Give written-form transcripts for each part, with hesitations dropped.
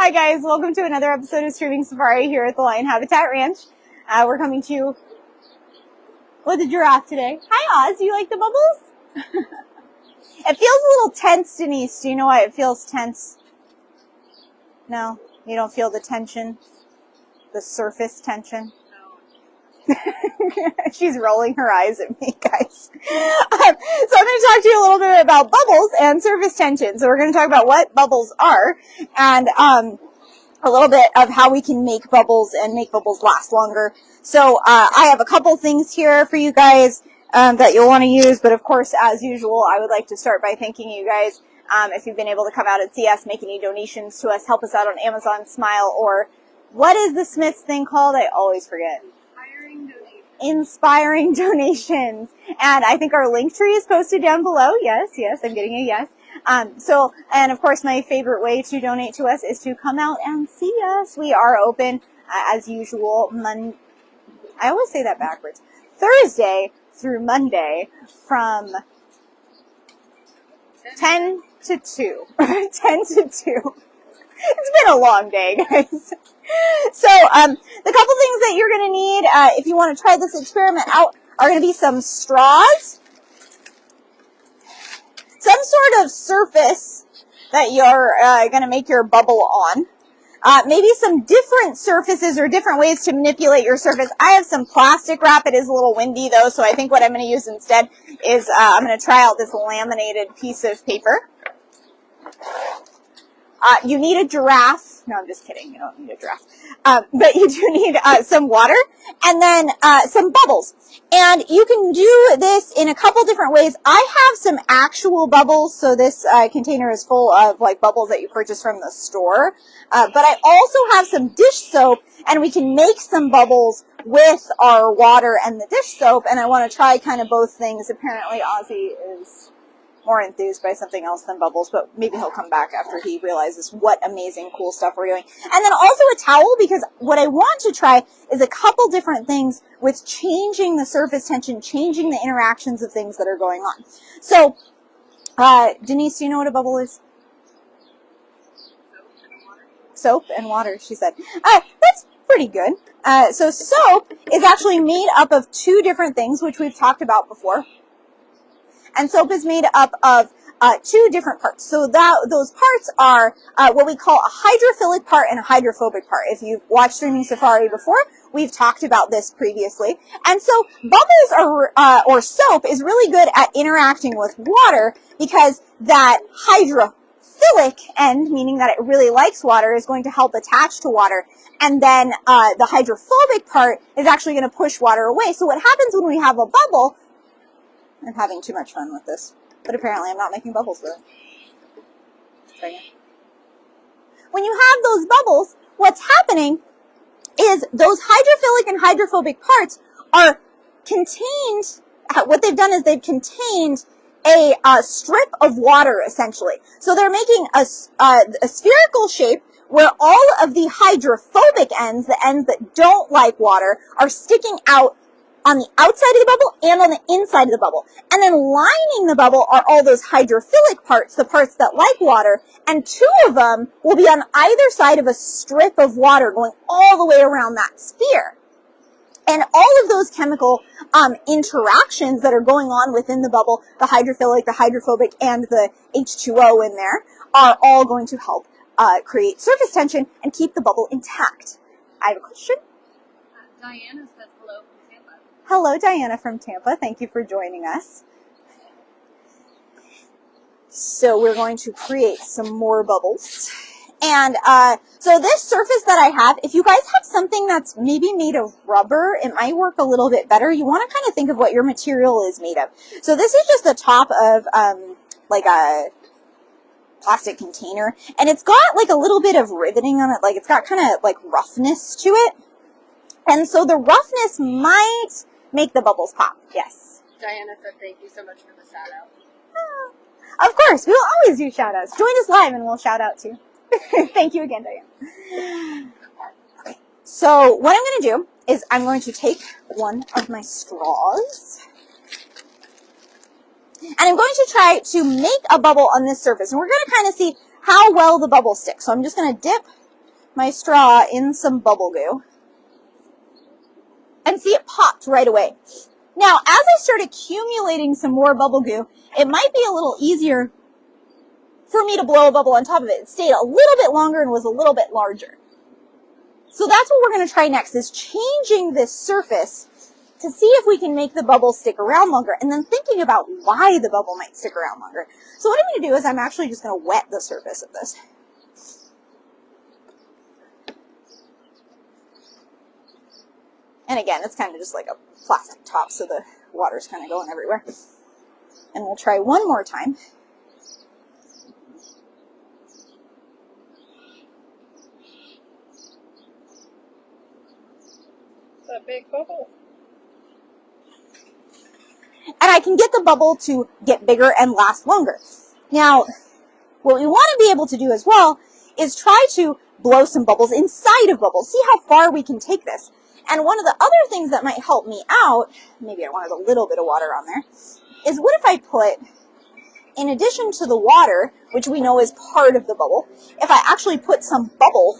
Hi guys, welcome to another episode of Streaming Safari here at the Lion Habitat Ranch. We're coming to you with a giraffe today. Hi Oz, you like the bubbles? It feels a little tense, Denise. Do you know why it feels tense? No? You don't feel the tension? The surface tension? She's rolling her eyes at me, guys. So I'm going to talk to you a little bit about bubbles and surface tension. So we're going to talk about what bubbles are and a little bit of how we can make bubbles and make bubbles last longer. So I have a couple things here for you guys that you'll want to use. But of course, as usual, I would like to start by thanking you guys if you've been able to come out and see us, make any donations to us, help us out on Amazon Smile, or what is the Smiths thing called? I always forget. Inspiring donations. And I think our link tree is posted down below. Yes, I'm getting a yes. And of course, my favorite way to donate to us is to come out and see us. We are open, as usual, I always say that backwards. Thursday through Monday from 10 to 2. 10 to 2. It's been a long day, guys. So, the couple things that you're going to need, if you want to try this experiment out, are going to be some straws, some sort of surface that you're going to make your bubble on, maybe some different surfaces or different ways to manipulate your surface. I have some plastic wrap. It is a little windy, though, so I think what I'm going to use instead is I'm going to try out this laminated piece of paper. You need a giraffe. No, I'm just kidding. You don't need a giraffe. But you do need some water and then some bubbles. And you can do this in a couple different ways. I have some actual bubbles, so this container is full of like bubbles that you purchase from the store. But I also have some dish soap, and we can make some bubbles with our water and the dish soap. And I want to try kind of both things. Apparently, Ozzy is more enthused by something else than bubbles, but maybe he'll come back after he realizes what amazing, cool stuff we're doing. And then also a towel, because what I want to try is a couple different things with changing the surface tension, changing the interactions of things that are going on. So, Denise, do you know what a bubble is? Soap and water, she said. That's pretty good. So soap is actually made up of two different things, which we've talked about before. And soap is made up of two different parts. So those parts are what we call a hydrophilic part and a hydrophobic part. If you've watched Streaming Safari before, we've talked about this previously. And so bubbles or soap is really good at interacting with water because that hydrophilic end, meaning that it really likes water, is going to help attach to water. And then the hydrophobic part is actually going to push water away. So what happens when we have a bubble? I'm having too much fun with this, but apparently I'm not making bubbles with it. When you have those bubbles, what's happening is those hydrophilic and hydrophobic parts are contained. What they've done is they've contained a strip of water, essentially. So they're making a spherical shape where all of the hydrophobic ends, the ends that don't like water, are sticking out on the outside of the bubble and on the inside of the bubble. And then lining the bubble are all those hydrophilic parts, the parts that like water, and two of them will be on either side of a strip of water going all the way around that sphere. And all of those chemical interactions that are going on within the bubble, the hydrophilic, the hydrophobic, and the H2O in there, are all going to help create surface tension and keep the bubble intact. I have a question. Diana says hello. Hello, Diana from Tampa. Thank you for joining us. So we're going to create some more bubbles. And so this surface that I have, if you guys have something that's maybe made of rubber, it might work a little bit better. You want to kind of think of what your material is made of. So this is just the top of like a plastic container. And it's got like a little bit of riveting on it. Like it's got kind of like roughness to it. And so the roughness might make the bubbles pop. Yes. Diana said thank you so much for the shout out. Of course, we will always do shout outs. Join us live and we'll shout out too. Thank you again, Diana. Okay, so what I'm going to do is I'm going to take one of my straws and I'm going to try to make a bubble on this surface. And we're going to kind of see how well the bubble sticks. So I'm just going to dip my straw in some bubble goo. And see, it popped right away. Now, as I start accumulating some more bubble goo, it might be a little easier for me to blow a bubble on top of it. It stayed a little bit longer and was a little bit larger. So that's what we're going to try next, is changing this surface to see if we can make the bubble stick around longer, and then thinking about why the bubble might stick around longer. So what I'm going to do is I'm actually just going to wet the surface of this. And again, it's kind of just like a plastic top, so the water's kind of going everywhere. And we'll try one more time. It's a big bubble. And I can get the bubble to get bigger and last longer. Now, what we want to be able to do as well is try to blow some bubbles inside of bubbles. See how far we can take this. And one of the other things that might help me out, maybe I wanted a little bit of water on there, is what if I put, in addition to the water, which we know is part of the bubble, if I actually put some bubble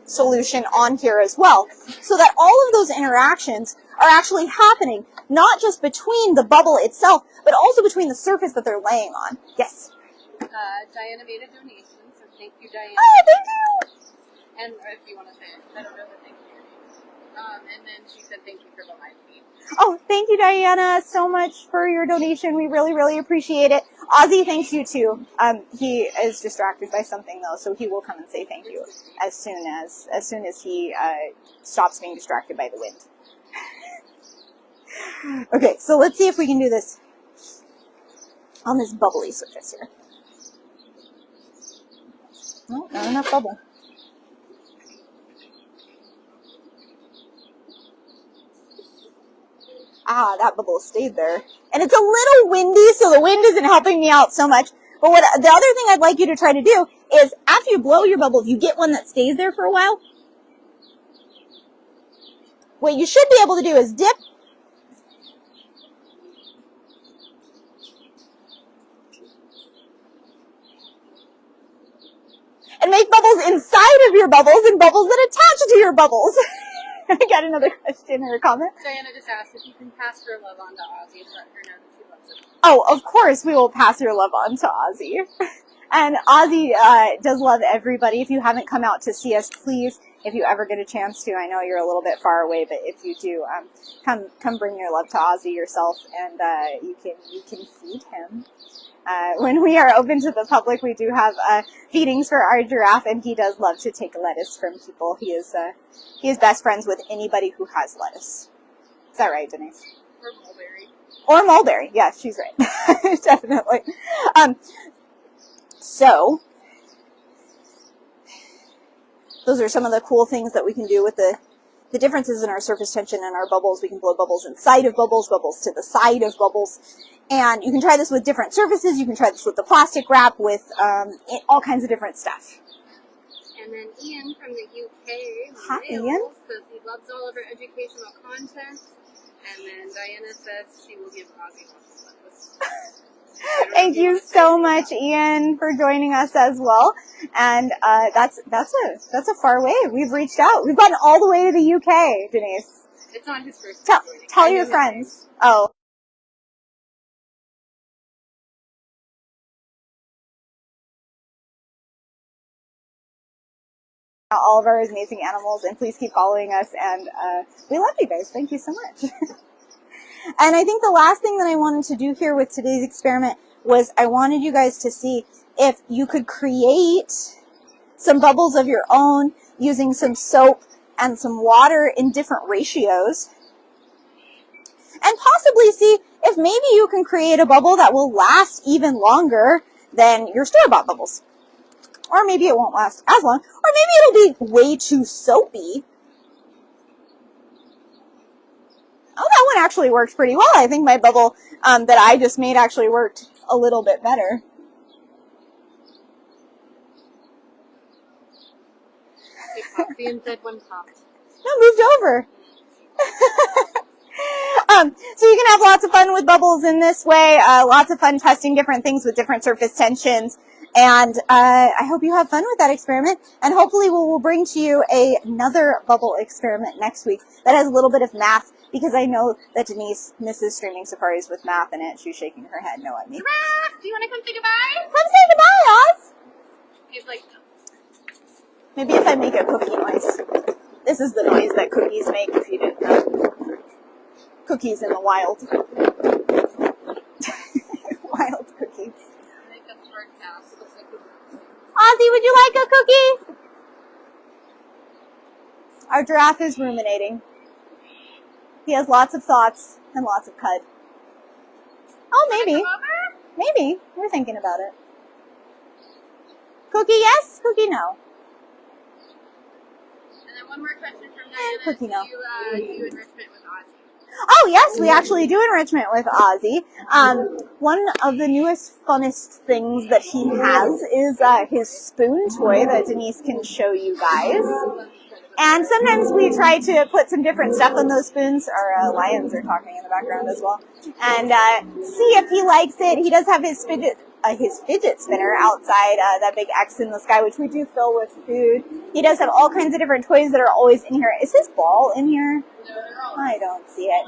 solution on here as well, so that all of those interactions are actually happening, not just between the bubble itself, but also between the surface that they're laying on. Yes? Diana made a donation, so thank you, Diana. Oh, thank you! And if you want to say it, I don't know the thank you. And then she said thank you for the live feed. Oh, thank you, Diana, so much for your donation. We really, really appreciate it. Ozzy thanks you too. He is distracted by something though, so he will come and say thank you as soon as he stops being distracted by the wind. Okay, so let's see if we can do this on this bubbly surface here. No, not enough bubble. Ah, that bubble stayed there. And it's a little windy, so the wind isn't helping me out so much. But what the other thing I'd like you to try to do is, after you blow your bubble, if you get one that stays there for a while, what you should be able to do is dip and make bubbles inside of your bubbles and bubbles that attach to your bubbles. I got another question or a comment. Diana just asked if you can pass her love on to Ozzy and let her know that she loves it. Oh, of course we will pass your love on to Ozzy. And Ozzy does love everybody. If you haven't come out to see us, please, if you ever get a chance to, I know you're a little bit far away, but if you do, come bring your love to Ozzy yourself, and you can feed him. When we are open to the public, we do have feedings for our giraffe, and he does love to take lettuce from people. He is best friends with anybody who has lettuce. Is that right, Denise? Or mulberry. Or mulberry. Yeah, she's right. Definitely. So, those are some of the cool things that we can do with the differences in our surface tension and our bubbles. We can blow bubbles inside of bubbles, bubbles to the side of bubbles. And you can try this with different surfaces. You can try this with the plastic wrap, with all kinds of different stuff. And then Ian from the UK, Hi, Wales, Ian. says he loves all of our educational content. And then Diana says she will give Ozzy lots of lettuce. Thank you so much, Ian, for joining us as well. And that's a far way. We've reached out. We've gotten all the way to the UK, Denise. It's not his first time joining. Tell I your know friends. Oh. All of our amazing animals, and please keep following us, and we love you guys. Thank you so much. And I think the last thing that I wanted to do here with today's experiment was I wanted you guys to see if you could create some bubbles of your own using some soap and some water in different ratios, and possibly see if maybe you can create a bubble that will last even longer than your store-bought bubbles. Or maybe it won't last as long, or maybe it'll be way too soapy. Oh, that one actually worked pretty well. I think my bubble that I just made actually worked a little bit better. It popped. The inside one popped. No, moved over. So you can have lots of fun with bubbles in this way. Lots of fun testing different things with different surface tensions. And I hope you have fun with that experiment. And hopefully we'll bring to you another bubble experiment next week that has a little bit of math, because I know that Denise misses streaming safaris with math in it. She's shaking her head no at me. Giraffe, do you want to come say goodbye? Come say goodbye, Oz. He's like, Maybe if I make a cookie noise. This is the noise that cookies make, if you didn't know. Cookies in the wild. Wild cookies. make a short cast. Looks like Ozzy, would you like a cookie? Our giraffe is ruminating. He has lots of thoughts and lots of cud. Oh, maybe. Maybe. We're thinking about it. Cookie yes, cookie no. And then one more question from Diana. Cookie no. Do you do enrichment with Ozzy? Oh, yes, we actually do enrichment with Ozzy. One of the newest, funnest things that he has is his spoon toy that Denise can show you guys. And sometimes we try to put some different stuff on those spoons. Our lions are talking in the background as well. And see if he likes it. He does have his fidget spinner outside, that big X in the sky, which we do fill with food. He does have all kinds of different toys that are always in here. Is his ball in here? I don't see it.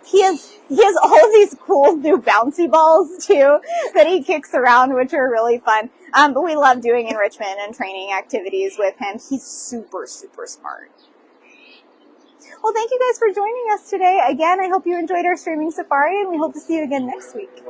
He has all of these cool new bouncy balls too that he kicks around, which are really fun. But we love doing enrichment and training activities with him. He's super, super smart. Well, thank you guys for joining us today. Again, I hope you enjoyed our streaming safari, and we hope to see you again next week.